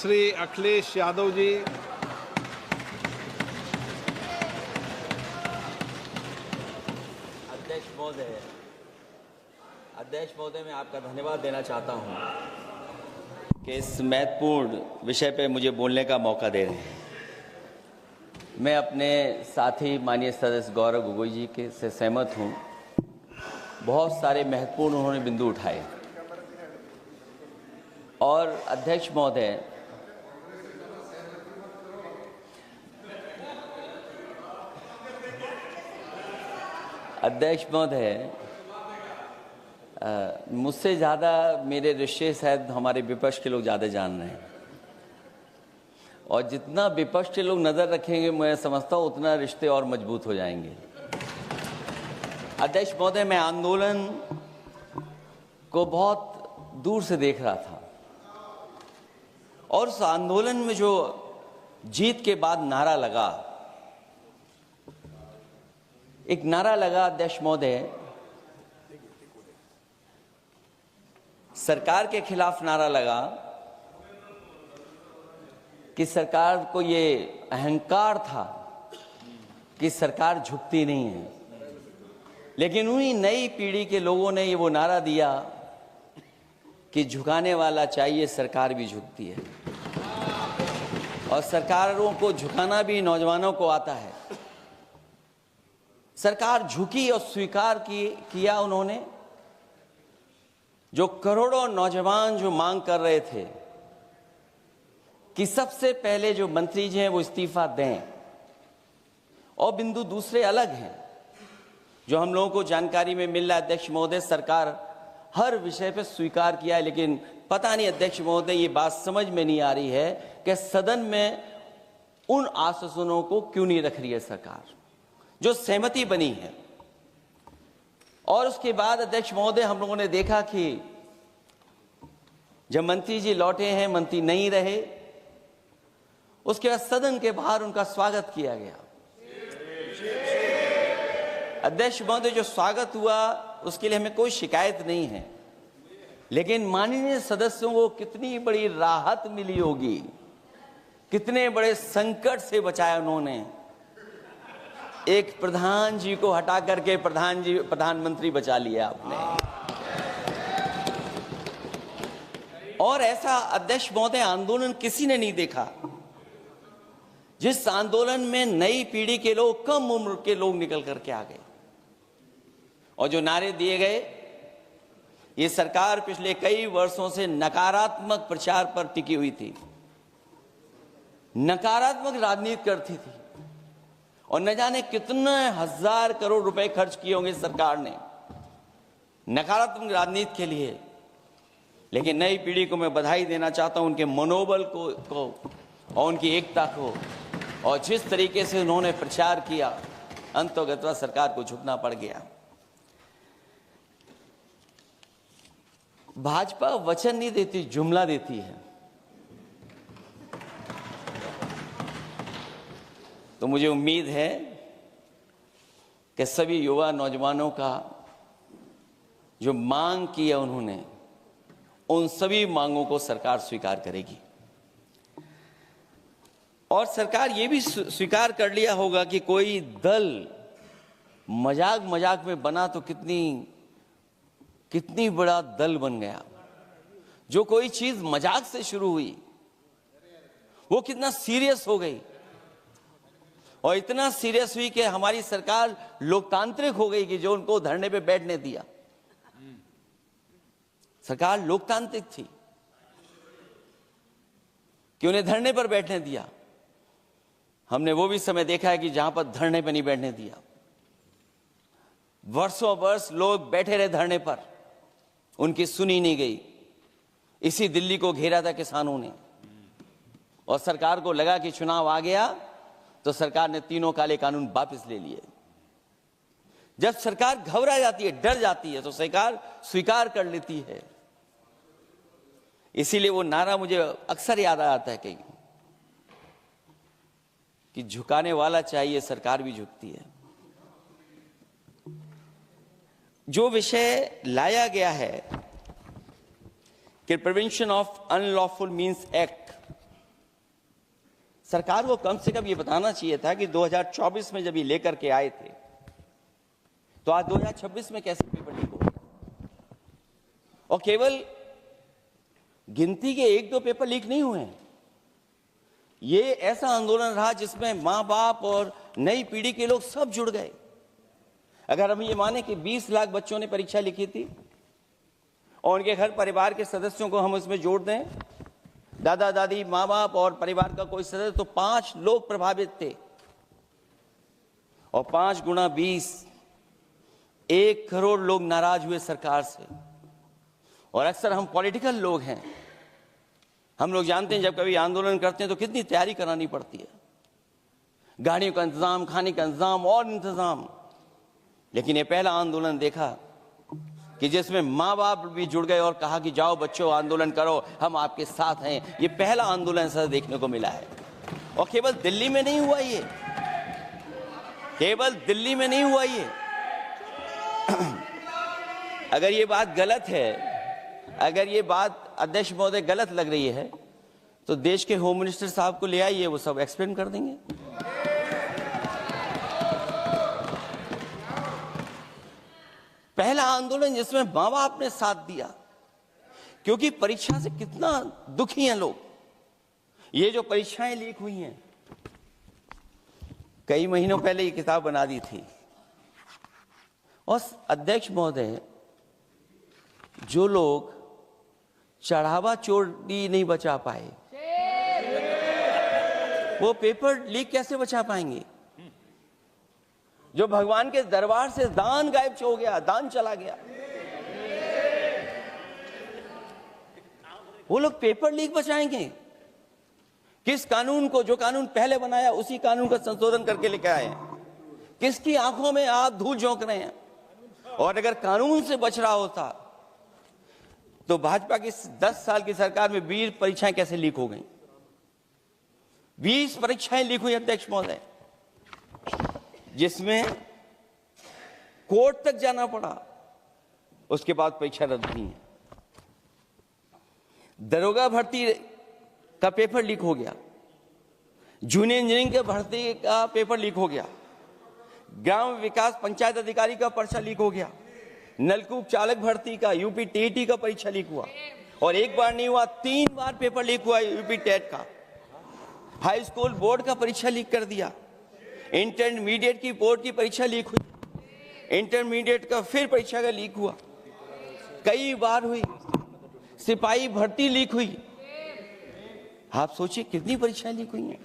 श्री अखिलेश यादव जी। अध्यक्ष महोदय, मैं आपका धन्यवाद देना चाहता हूं कि इस महत्वपूर्ण विषय पे मुझे बोलने का मौका दे रहे हैं। मैं अपने साथी माननीय सदस्य गौरव गोगोई जी के से सहमत हूं। बहुत सारे महत्वपूर्ण उन्होंने बिंदु उठाए और अध्यक्ष महोदय, मुझसे ज़्यादा मेरे रिश्ते शायद हमारे विपक्ष के लोग ज़्यादा जान रहे हैं और जितना विपक्ष के लोग नज़र रखेंगे मैं समझता हूँ उतना रिश्ते और मजबूत हो जाएंगे। अध्यक्ष महोदय, मैं आंदोलन को बहुत दूर से देख रहा था और उस आंदोलन में जो जीत के बाद नारा लगा, एक नारा लगा अध्यक्ष महोदय, सरकार के खिलाफ नारा लगा कि सरकार को ये अहंकार था कि सरकार झुकती नहीं है, लेकिन उन्हीं नई पीढ़ी के लोगों ने ये वो नारा दिया कि झुकाने वाला चाहिए, सरकार भी झुकती है और सरकारों को झुकाना भी नौजवानों को आता है। सरकार झुकी और स्वीकार किया उन्होंने। जो करोड़ों नौजवान जो मांग कर रहे थे कि सबसे पहले जो मंत्री जी हैं वो इस्तीफा दें, और बिंदु दूसरे अलग हैं जो हम लोगों को जानकारी में मिल रहा है। अध्यक्ष महोदय, सरकार हर विषय पे स्वीकार किया है, लेकिन पता नहीं अध्यक्ष महोदय ये बात समझ में नहीं आ रही है कि सदन में उन आश्वासनों को क्यों नहीं रख रही है सरकार, जो सहमति बनी है। और उसके बाद अध्यक्ष महोदय, हम लोगों ने देखा कि जब मंत्री जी लौटे हैं, मंत्री नहीं रहे, उसके बाद सदन के बाहर उनका स्वागत किया गया। अध्यक्ष महोदय, जो स्वागत हुआ उसके लिए हमें कोई शिकायत नहीं है, लेकिन माननीय सदस्यों को कितनी बड़ी राहत मिली होगी, कितने बड़े संकट से बचाया उन्होंने। एक प्रधान जी को हटा करके प्रधानमंत्री बचा लिया आपने। और ऐसा अध्यक्ष महोदय आंदोलन किसी ने नहीं देखा जिस आंदोलन में नई पीढ़ी के लोग, कम उम्र के लोग निकल करके आ गए और जो नारे दिए गए। ये सरकार पिछले कई वर्षों से नकारात्मक प्रचार पर टिकी हुई थी, नकारात्मक राजनीति करती थी और न जाने कितने हजार करोड़ रुपए खर्च किए होंगे सरकार ने नकारात्मक राजनीति के लिए। लेकिन नई पीढ़ी को मैं बधाई देना चाहता हूं, उनके मनोबल को और उनकी एकता को, और जिस तरीके से उन्होंने प्रचार किया, अंततः सरकार को झुकना पड़ गया। भाजपा वचन नहीं देती, जुमला देती है। तो मुझे उम्मीद है कि सभी युवा नौजवानों का जो मांग की है उन्होंने, उन सभी मांगों को सरकार स्वीकार करेगी। और सरकार ये भी स्वीकार कर लिया होगा कि कोई दल मजाक में बना तो कितनी बड़ा दल बन गया। जो कोई चीज मजाक से शुरू हुई वो कितना सीरियस हो गई, और इतना सीरियस हुई कि हमारी सरकार लोकतांत्रिक हो गई कि जो उनको धरने पे बैठने दिया। सरकार लोकतांत्रिक थी कि उन्हें धरने पर बैठने दिया। हमने वो भी समय देखा है कि जहां पर धरने पर नहीं बैठने दिया, वर्षों वर्ष लोग बैठे रहे धरने पर, उनकी सुनी नहीं गई। इसी दिल्ली को घेरा था किसानों ने, और सरकार को लगा कि चुनाव आ गया तो सरकार ने तीनों काले कानून वापस ले लिए। जब सरकार घबरा जाती है, डर जाती है, तो सरकार स्वीकार कर लेती है। इसीलिए वो नारा मुझे अक्सर याद आता है कि झुकाने वाला चाहिए, सरकार भी झुकती है। जो विषय लाया गया है कि prevention of unlawful means act, सरकार को कम से कम ये बताना चाहिए था कि 2024 में जब ये लेकर के आए थे तो आज 2026 में कैसे पेपर लीक हो गया। और केवल गिनती के 1-2 पेपर लीक नहीं हुए हैं। ये ऐसा आंदोलन रहा जिसमें मां बाप और नई पीढ़ी के लोग सब जुड़ गए। अगर हम ये माने कि 20 लाख बच्चों ने परीक्षा लिखी थी और उनके घर परिवार के सदस्यों को हम उसमें जोड़ दें, दादा दादी, माँ बाप और परिवार का कोई सदस्य, तो 5 लोग प्रभावित थे। और 5 गुणा 20, 1 करोड़ लोग नाराज हुए सरकार से। और अक्सर हम पॉलिटिकल लोग हैं, हम लोग जानते हैं जब कभी आंदोलन करते हैं तो कितनी तैयारी करानी पड़ती है, गाड़ियों का इंतजाम, खाने का इंतजाम और इंतजाम। लेकिन ये पहला आंदोलन देखा कि जिसमें माँ बाप भी जुड़ गए और कहा कि जाओ बच्चों आंदोलन करो, हम आपके साथ हैं। ये पहला आंदोलन ऐसा देखने को मिला है। और केवल दिल्ली में नहीं हुआ ये, केवल दिल्ली में नहीं हुआ ये। अगर ये बात गलत है, अगर ये बात अध्यक्ष महोदय गलत लग रही है तो देश के होम मिनिस्टर साहब को ले आइए, वो सब एक्सप्लेन कर देंगे। पहला आंदोलन जिसमें मां बाप ने साथ दिया, क्योंकि परीक्षा से कितना दुखी हैं लोग। ये जो परीक्षाएं लीक हुई हैं, कई महीनों पहले ये किताब बना दी थी। और अध्यक्ष महोदय, जो लोग चढ़ावा चोरी नहीं बचा पाए, वो पेपर लीक कैसे बचा पाएंगे? जो भगवान के दरबार से दान गायब हो गया, दान चला गया, वो लोग पेपर लीक बचाएंगे? किस कानून को, जो कानून पहले बनाया उसी कानून का संशोधन करके लेकर आए हैं? किसकी आंखों में आप धूल झोंक रहे हैं? और अगर कानून से बच रहा होता तो भाजपा की 10 साल की सरकार में 20 परीक्षाएं कैसे लीक हो गई? 20 परीक्षाएं लीक हुई अध्यक्ष महोदय, जिसमें कोर्ट तक जाना पड़ा, उसके बाद परीक्षा रद्द हुई है। दरोगा भर्ती का पेपर लीक हो गया, जूनियर इंजीनियरिंग के भर्ती का पेपर लीक हो गया, ग्राम विकास पंचायत अधिकारी का पर्चा लीक हो गया, नलकूप चालक भर्ती का, यूपी टीईटी का परीक्षा लीक हुआ। और एक बार नहीं हुआ, 3 बार पेपर लीक हुआ यूपी टेट का। हाई स्कूल बोर्ड का परीक्षा लीक कर दिया, इंटरमीडिएट की बोर्ड की परीक्षा लीक हुई, इंटरमीडिएट का फिर परीक्षा का लीक हुआ, कई बार हुई। सिपाही भर्ती लीक हुई। आप सोचिए कितनी परीक्षाएं लीक हुई हैं।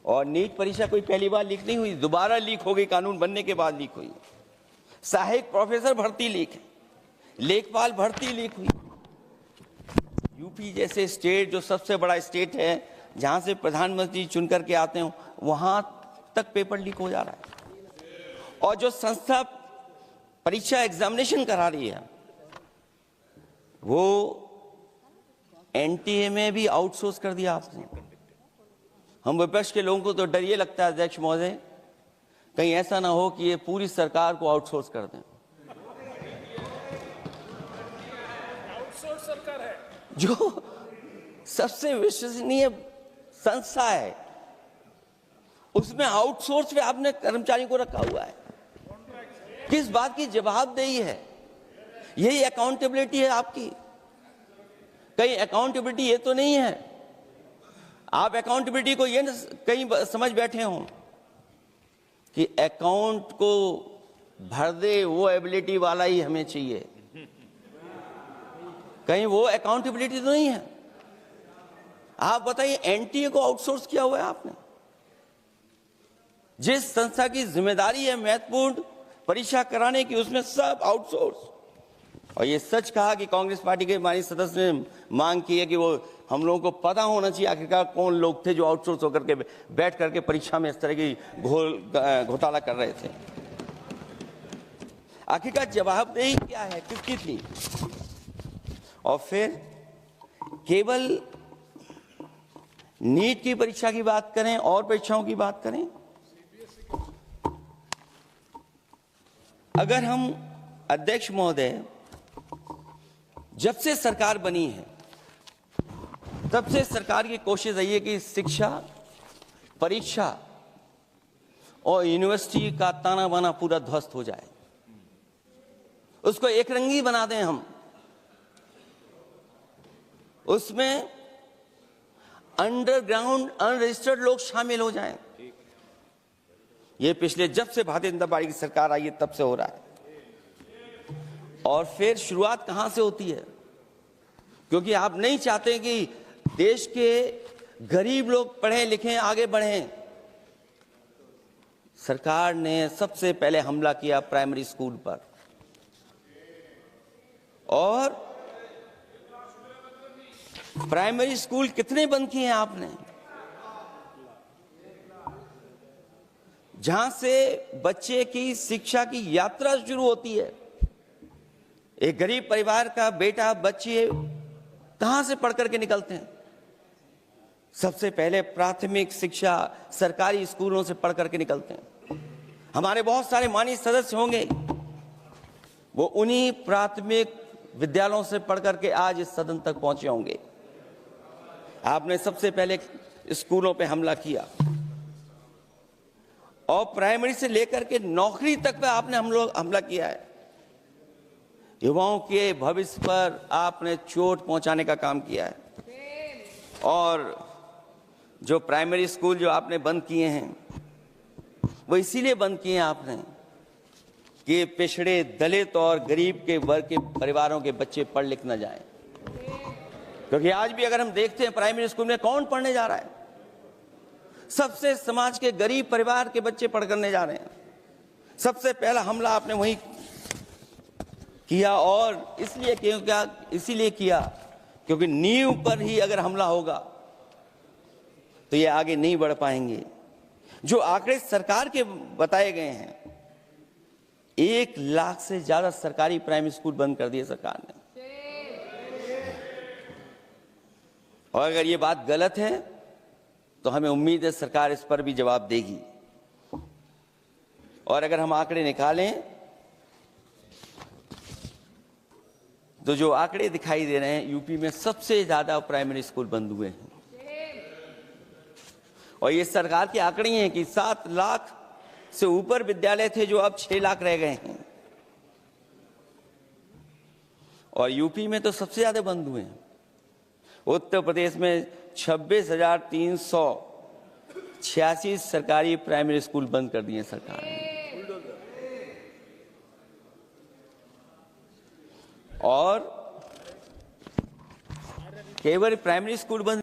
और नीट परीक्षा कोई पहली बार लीक नहीं हुई, दोबारा लीक हो गई, कानून बनने के बाद लीक हुई। सहायक प्रोफेसर भर्ती लीक है, लेखपाल भर्ती लीक हुई। यूपी जैसे स्टेट, जो सबसे बड़ा स्टेट है, जहां से प्रधानमंत्री चुन करके आते हो, वहां तक पेपर लीक हो जा रहा है। और जो संस्था परीक्षा एग्जामिनेशन करा रही है, वो एनटीए में भी आउटसोर्स कर दिया आपने। हम विपक्ष के लोगों को तो डर ये लगता है अध्यक्ष महोदय, कहीं ऐसा ना हो कि ये पूरी सरकार को आउटसोर्स कर दें। आउटसोर्स सरकार है, जो सबसे विश्वसनीय संस्था है, उसमें आउटसोर्स पे आपने कर्मचारियों को रखा हुआ है। किस बात की जवाबदेही है? यही अकाउंटेबिलिटी है आपकी? कहीं अकाउंटेबिलिटी ये तो नहीं है, आप अकाउंटेबिलिटी को ये कहीं समझ बैठे हो कि अकाउंट को भर दे वो एबिलिटी वाला ही हमें चाहिए? कहीं वो अकाउंटेबिलिटी तो नहीं है। आप बताइए, एनटीए को आउटसोर्स किया हुआ है आपने। जिस संस्था की जिम्मेदारी है महत्वपूर्ण परीक्षा कराने की, उसमें सब आउटसोर्स। और ये सच कहा कि कांग्रेस पार्टी के हमारे सदस्य ने मांग की है कि वो हम लोगों को पता होना चाहिए आखिरकार कौन लोग थे जो आउटसोर्स होकर के बैठ करके परीक्षा में इस तरह की घोटाला कर रहे थे। आखिरकार जवाबदेही क्या है, किसकी थी? और फिर केवल नीट की परीक्षा की बात करें और परीक्षाओं की बात करें, अगर हम अध्यक्ष महोदय, जब से सरकार बनी है तब से सरकार की कोशिश रही है कि शिक्षा, परीक्षा और यूनिवर्सिटी का ताना बाना पूरा ध्वस्त हो जाए, उसको एक रंगी बना दें हम, उसमें अंडरग्राउंड अनरजिस्टर्ड लोग शामिल हो जाएं। ये पिछले जब से भारतीय जनता पार्टी की सरकार आई है तब से हो रहा है। और फिर शुरुआत कहां से होती है? क्योंकि आप नहीं चाहते कि देश के गरीब लोग पढ़ें लिखें आगे बढ़ें। सरकार ने सबसे पहले हमला किया प्राइमरी स्कूल पर, और प्राइमरी स्कूल कितने बंद किए हैं आपने? जहां से बच्चे की शिक्षा की यात्रा शुरू होती है। एक गरीब परिवार का बेटा, बच्चे कहां से पढ़ करके निकलते हैं? सबसे पहले प्राथमिक शिक्षा सरकारी स्कूलों से पढ़ करके निकलते हैं। हमारे बहुत सारे माननीय सदस्य होंगे, वो उन्हीं प्राथमिक विद्यालयों से पढ़ करके आज इस सदन तक पहुंचे होंगे। आपने सबसे पहले स्कूलों पे हमला किया, और प्राइमरी से लेकर के नौकरी तक पे आपने हमला किया है। युवाओं के भविष्य पर आपने चोट पहुंचाने का काम किया है। और जो प्राइमरी स्कूल जो आपने बंद किए हैं, वो इसीलिए बंद किए हैं आपने कि पिछड़े, दलित और गरीब के वर्ग के परिवारों के बच्चे पढ़ लिख न जाएं। क्योंकि आज भी अगर हम देखते हैं प्राइमरी स्कूल में कौन पढ़ने जा रहा है? सबसे समाज के गरीब परिवार के बच्चे पढ़ करने जा रहे हैं। सबसे पहला हमला आपने वही किया, और इसीलिए किया क्योंकि नींव पर ही अगर हमला होगा तो ये आगे नहीं बढ़ पाएंगे। जो आंकड़े सरकार के बताए गए हैं, 1 लाख से ज्यादा सरकारी प्राइमरी स्कूल बंद कर दिए सरकार ने। और अगर ये बात गलत है तो हमें उम्मीद है सरकार इस पर भी जवाब देगी। और अगर हम आंकड़े निकालें तो जो आंकड़े दिखाई दे रहे हैं, यूपी में सबसे ज्यादा प्राइमरी स्कूल बंद हुए हैं। और ये सरकार के आंकड़े हैं कि 7 लाख से ऊपर विद्यालय थे जो अब 6 लाख रह गए हैं। और यूपी में तो सबसे ज्यादा बंद हुए हैं। उत्तर प्रदेश में 26,386 सरकारी प्राइमरी स्कूल बंद कर दिए सरकार ने। और केवल प्राइमरी स्कूल बंद